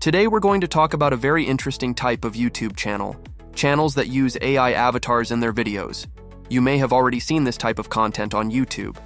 Today we're going to talk about a very interesting type of YouTube channel, channels that use AI avatars in their videos. You may have already seen this type of content on YouTube.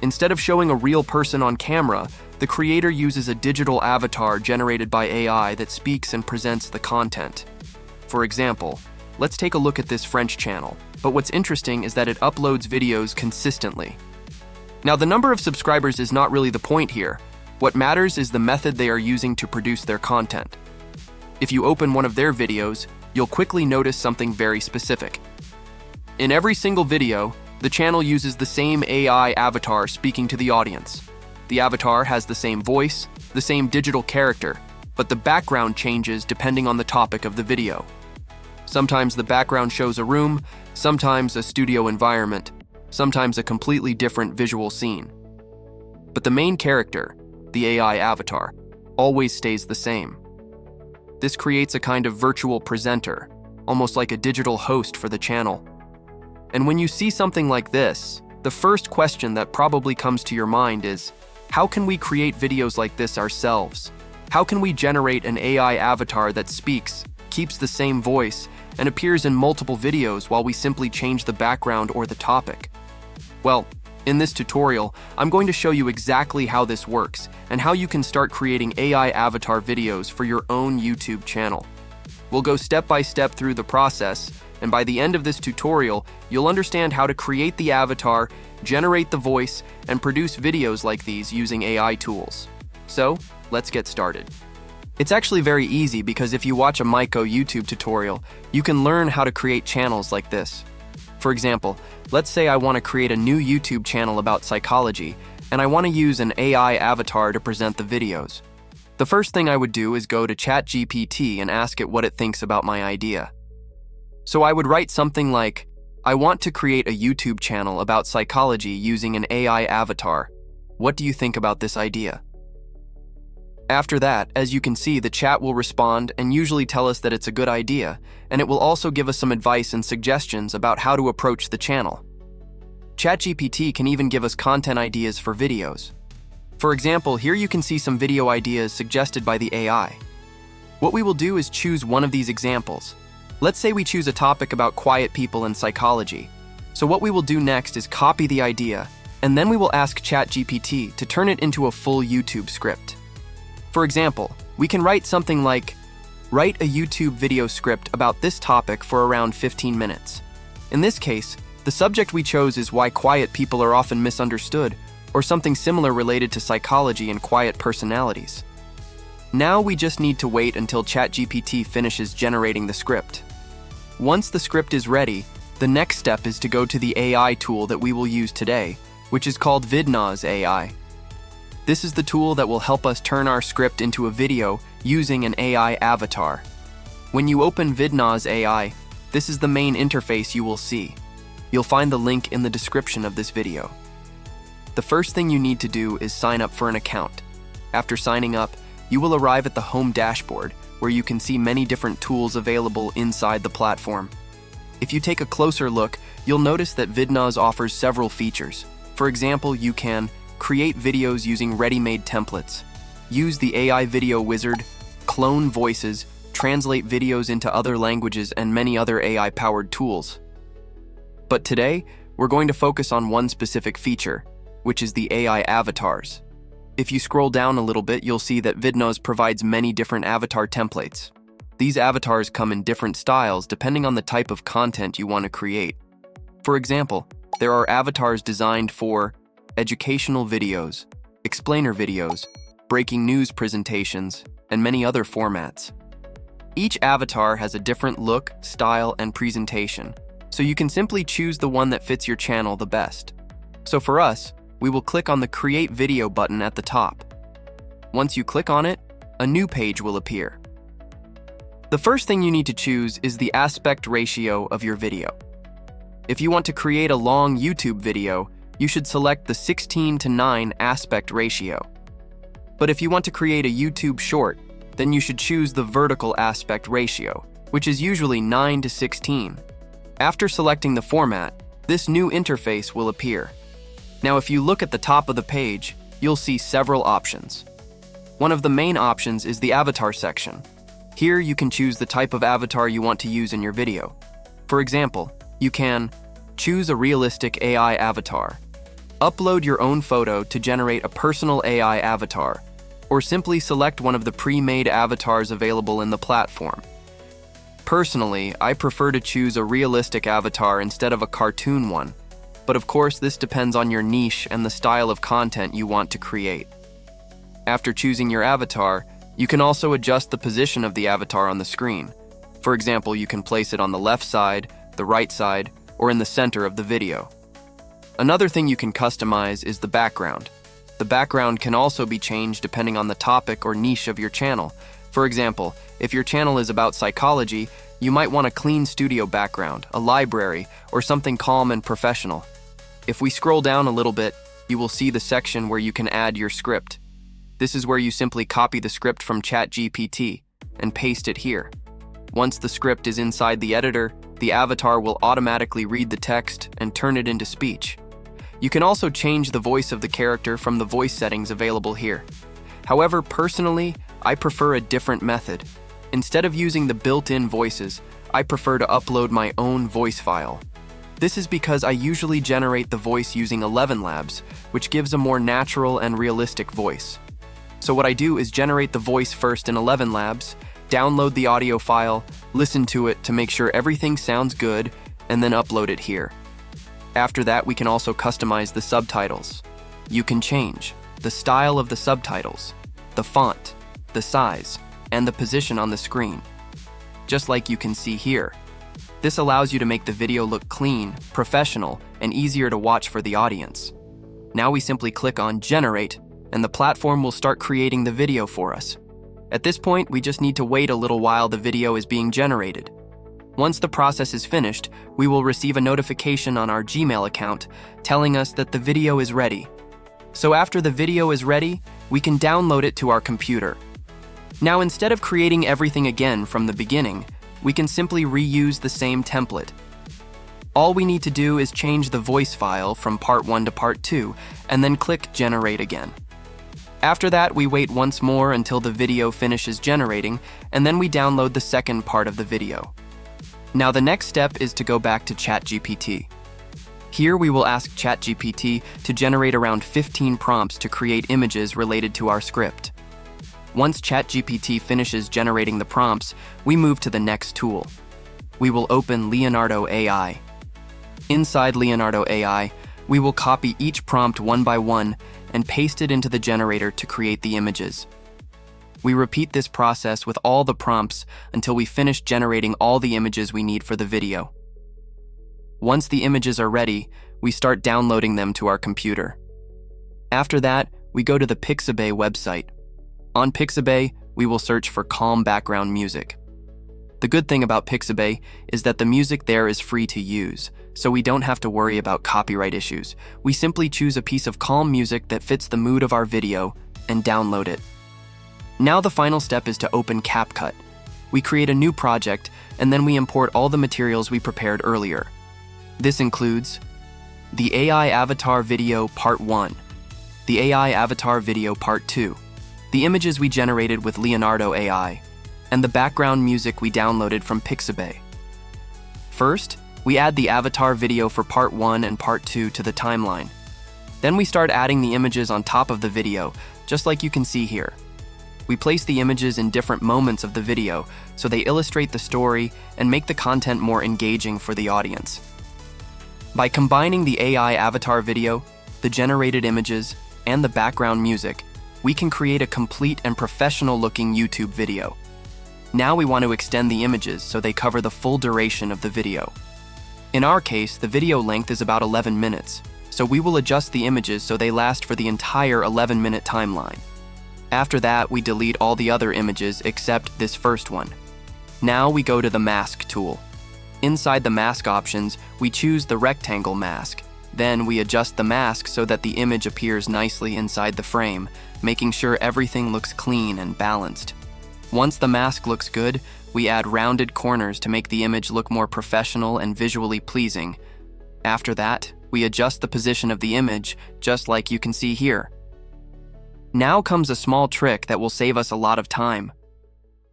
Instead of showing a real person on camera, the creator uses a digital avatar generated by AI that speaks and presents the content. For example, let's take a look at this French channel, but what's interesting is that it uploads videos consistently. Now, the number of subscribers is not really the point here. What matters is the method they are using to produce their content. If you open one of their videos, you'll quickly notice something very specific. In every single video, the channel uses the same AI avatar speaking to the audience. The avatar has the same voice, the same digital character, but the background changes depending on the topic of the video. Sometimes the background shows a room, sometimes a studio environment, sometimes a completely different visual scene. But the main character, the AI avatar, always stays the same. This creates a kind of virtual presenter, almost like a digital host for the channel. And when you see something like this, the first question that probably comes to your mind is, how can we create videos like this ourselves? How can we generate an AI avatar that speaks, keeps the same voice, and appears in multiple videos while we simply change the background or the topic? Well, in this tutorial, I'm going to show you exactly how this works and how you can start creating AI avatar videos for your own YouTube channel. We'll go step by step through the process, and by the end of this tutorial, you'll understand how to create the avatar, generate the voice, and produce videos like these using AI tools. So, let's get started. It's actually very easy because if you watch a Maiko YouTube tutorial, you can learn how to create channels like this. For example, let's say I want to create a new YouTube channel about psychology, and I want to use an AI avatar to present the videos. The first thing I would do is go to ChatGPT and ask it what it thinks about my idea. So I would write something like, I want to create a YouTube channel about psychology using an AI avatar. What do you think about this idea? After that, as you can see, the chat will respond and usually tell us that it's a good idea, and it will also give us some advice and suggestions about how to approach the channel. ChatGPT can even give us content ideas for videos. For example, here you can see some video ideas suggested by the AI. What we will do is choose one of these examples. Let's say we choose a topic about quiet people and psychology. So what we will do next is copy the idea, and then we will ask ChatGPT to turn it into a full YouTube script. For example, we can write something like, write a YouTube video script about this topic for around 15 minutes. In this case, the subject we chose is why quiet people are often misunderstood, or something similar related to psychology and quiet personalities. Now we just need to wait until ChatGPT finishes generating the script. Once the script is ready, the next step is to go to the AI tool that we will use today, which is called Vidnoz AI. This is the tool that will help us turn our script into a video using an AI avatar. When you open Vidnoz AI, this is the main interface you will see. You'll find the link in the description of this video. The first thing you need to do is sign up for an account. After signing up, you will arrive at the home dashboard, where you can see many different tools available inside the platform. If you take a closer look, you'll notice that Vidnoz offers several features. For example, you can create videos using ready-made templates, use the AI video wizard, clone voices, translate videos into other languages, and many other AI-powered tools. But today, we're going to focus on one specific feature, which is the AI avatars. If you scroll down a little bit, you'll see that Vidnoz provides many different avatar templates. These avatars come in different styles depending on the type of content you want to create. For example, there are avatars designed for educational videos, explainer videos, breaking news presentations, and many other formats. Each avatar has a different look, style, and presentation, so you can simply choose the one that fits your channel the best. So for us, we will click on the Create Video button at the top. Once you click on it, a new page will appear. The first thing you need to choose is the aspect ratio of your video. If you want to create a long YouTube video, you should select the 16:9 aspect ratio. But if you want to create a YouTube short, then you should choose the vertical aspect ratio, which is usually 9:16. After selecting the format, this new interface will appear. Now, if you look at the top of the page, you'll see several options. One of the main options is the avatar section. Here you can choose the type of avatar you want to use in your video. For example, you can choose a realistic AI avatar, upload your own photo to generate a personal AI avatar, or simply select one of the pre-made avatars available in the platform. Personally, I prefer to choose a realistic avatar instead of a cartoon one, but of course this depends on your niche and the style of content you want to create. After choosing your avatar, you can also adjust the position of the avatar on the screen. For example, you can place it on the left side, the right side, or in the center of the video. Another thing you can customize is the background. The background can also be changed depending on the topic or niche of your channel. For example, if your channel is about psychology, you might want a clean studio background, a library, or something calm and professional. If we scroll down a little bit, you will see the section where you can add your script. This is where you simply copy the script from ChatGPT and paste it here. Once the script is inside the editor, the avatar will automatically read the text and turn it into speech. You can also change the voice of the character from the voice settings available here. However, personally, I prefer a different method. Instead of using the built-in voices, I prefer to upload my own voice file. This is because I usually generate the voice using 11 Labs, which gives a more natural and realistic voice. So what I do is generate the voice first in 11 Labs, download the audio file, listen to it to make sure everything sounds good, and then upload it here. After that, we can also customize the subtitles. You can change the style of the subtitles, the font, the size, and the position on the screen, just like you can see here. This allows you to make the video look clean, professional, and easier to watch for the audience. Now we simply click on Generate, and the platform will start creating the video for us. At this point, we just need to wait a little while the video is being generated. Once the process is finished, we will receive a notification on our Gmail account telling us that the video is ready. So after the video is ready, we can download it to our computer. Now, instead of creating everything again from the beginning, we can simply reuse the same template. All we need to do is change the voice file from part 1 to part 2, and then click Generate again. After that, we wait once more until the video finishes generating, and then we download the second part of the video. Now the next step is to go back to ChatGPT. Here we will ask ChatGPT to generate around 15 prompts to create images related to our script. Once ChatGPT finishes generating the prompts, we move to the next tool. We will open Leonardo AI. Inside Leonardo AI, we will copy each prompt one by one and paste it into the generator to create the images. We repeat this process with all the prompts until we finish generating all the images we need for the video. Once the images are ready, we start downloading them to our computer. After that, we go to the Pixabay website. On Pixabay, we will search for calm background music. The good thing about Pixabay is that the music there is free to use, so we don't have to worry about copyright issues. We simply choose a piece of calm music that fits the mood of our video and download it. Now the final step is to open CapCut. We create a new project, and then we import all the materials we prepared earlier. This includes the AI Avatar Video Part 1, the AI Avatar Video Part 2, the images we generated with Leonardo AI, and the background music we downloaded from Pixabay. First, we add the avatar video for Part 1 and Part 2 to the timeline. Then we start adding the images on top of the video, just like you can see here. We place the images in different moments of the video, so they illustrate the story and make the content more engaging for the audience. By combining the AI avatar video, the generated images, and the background music, we can create a complete and professional-looking YouTube video. Now we want to extend the images so they cover the full duration of the video. In our case, the video length is about 11 minutes, so we will adjust the images so they last for the entire 11-minute timeline. After that, we delete all the other images except this first one. Now we go to the mask tool. Inside the mask options, we choose the rectangle mask. Then we adjust the mask so that the image appears nicely inside the frame, making sure everything looks clean and balanced. Once the mask looks good, we add rounded corners to make the image look more professional and visually pleasing. After that, we adjust the position of the image, just like you can see here. Now comes a small trick that will save us a lot of time.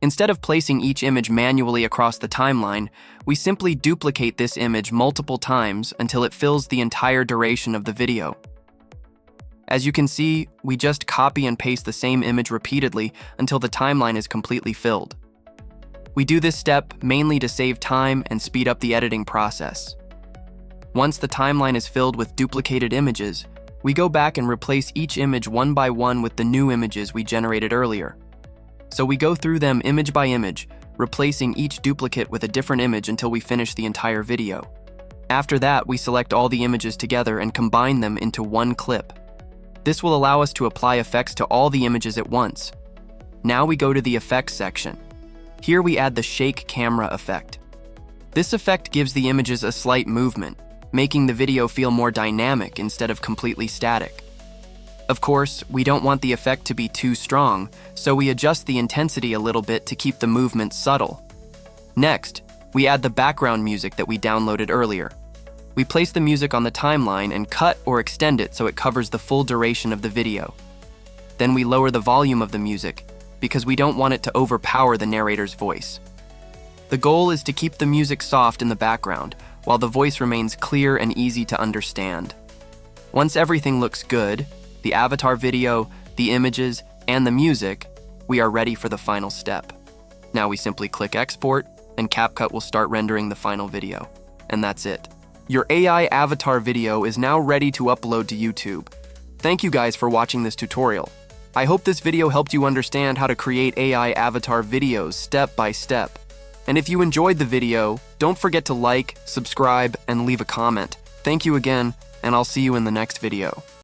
Instead of placing each image manually across the timeline, we simply duplicate this image multiple times until it fills the entire duration of the video. As you can see, we just copy and paste the same image repeatedly until the timeline is completely filled. We do this step mainly to save time and speed up the editing process. Once the timeline is filled with duplicated images, we go back and replace each image one by one with the new images we generated earlier. So we go through them image by image, replacing each duplicate with a different image until we finish the entire video. After that, we select all the images together and combine them into one clip. This will allow us to apply effects to all the images at once. Now we go to the effects section. Here we add the shake camera effect. This effect gives the images a slight movement, making the video feel more dynamic instead of completely static. Of course, we don't want the effect to be too strong, so we adjust the intensity a little bit to keep the movement subtle. Next, we add the background music that we downloaded earlier. We place the music on the timeline and cut or extend it so it covers the full duration of the video. Then we lower the volume of the music, because we don't want it to overpower the narrator's voice. The goal is to keep the music soft in the background, while the voice remains clear and easy to understand. Once everything looks good, the avatar video, the images, and the music, we are ready for the final step. Now we simply click export, and CapCut will start rendering the final video. And that's it. Your AI avatar video is now ready to upload to YouTube. Thank you guys for watching this tutorial. I hope this video helped you understand how to create AI avatar videos step by step. And if you enjoyed the video, don't forget to like, subscribe, and leave a comment. Thank you again, and I'll see you in the next video.